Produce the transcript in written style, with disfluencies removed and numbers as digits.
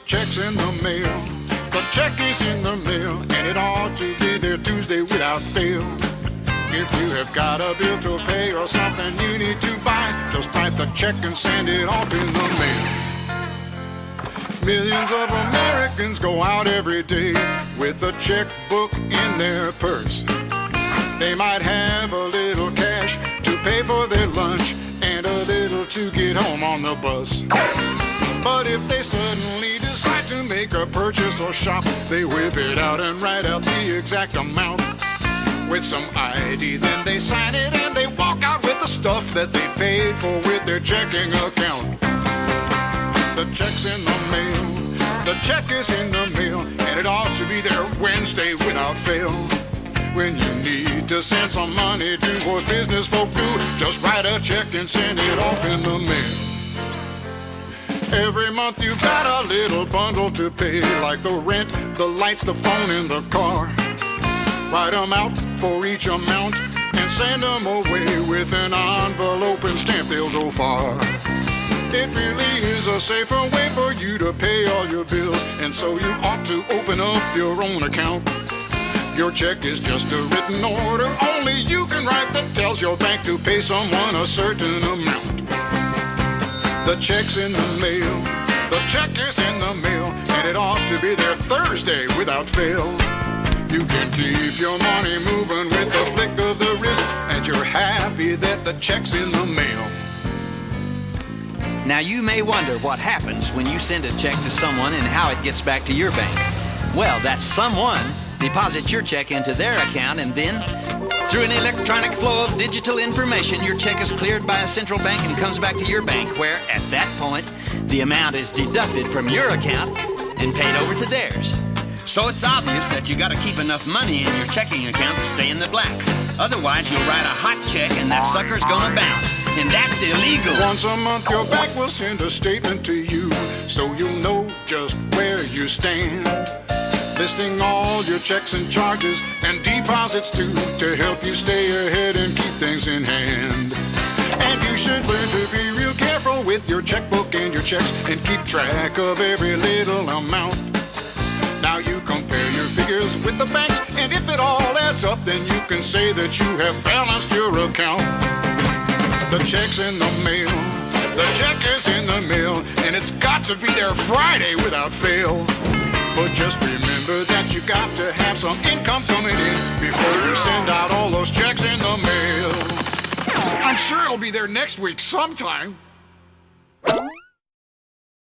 check's in the mail. The check is in the mail, and it ought to be there Tuesday without fail. If you have got a bill to pay or something you need to buy, just write the check and send it off in the mail. Millions of Americans go out every day with a checkbook in their purse. They might have a little cash to pay for their lunch and a little to get home on the bus. But if they suddenly decide to make a purchase or shop, they whip it out and write out the exact amount with some ID. Then they sign it and they walk out with the stuff that they paid for with their checking account. The check's in the mail, the check is in the mail, and it ought to be there Wednesday without fail. When you need to send some money, do what business folk do, just write a check and send it off in the mail. Every month you've got a little bundle to pay, like the rent, the lights, the phone, and the car. Write them out for each amount and send them away with an envelope and stamp, they'll go far. It really is a safer way for you to pay all your bills, and so you ought to open up your own account. Your check is just a written order only you can write that tells your bank to pay someone a certain amount. The check's in the mail, the check is in the mail, and it ought to be there Thursday without fail. You can keep your money moving with the flick of the wrist, and you're happy that the check's in the mail. Now you may wonder what happens when you send a check to someone and how it gets back to your bank. Well, that someone deposits your check into their account, and then through an electronic flow of digital information, your check is cleared by a central bank and comes back to your bank, where at that point the amount is deducted from your account and paid over to theirs. So it's obvious that you got to keep enough money in your checking account to stay in the black. Otherwise, you'll write a hot check and that sucker's gonna bounce, and that's illegal. Once a month your bank will send a statement to you, so you'll know just where you stand, listing all your checks and charges and deposits too, to help you stay ahead and keep things in hand. And you should learn to be real careful with your checkbook and your checks and keep track of every little amount. Now you compare your figures with the banks, and if it all adds up, then you can say that you have balanced your account. The check's in the mail, the check is in the mail, and it's got to be there Friday without fail. But just remember that you got to have some income coming in before you send out all those checks in the mail. I'm sure it'll be there next week sometime.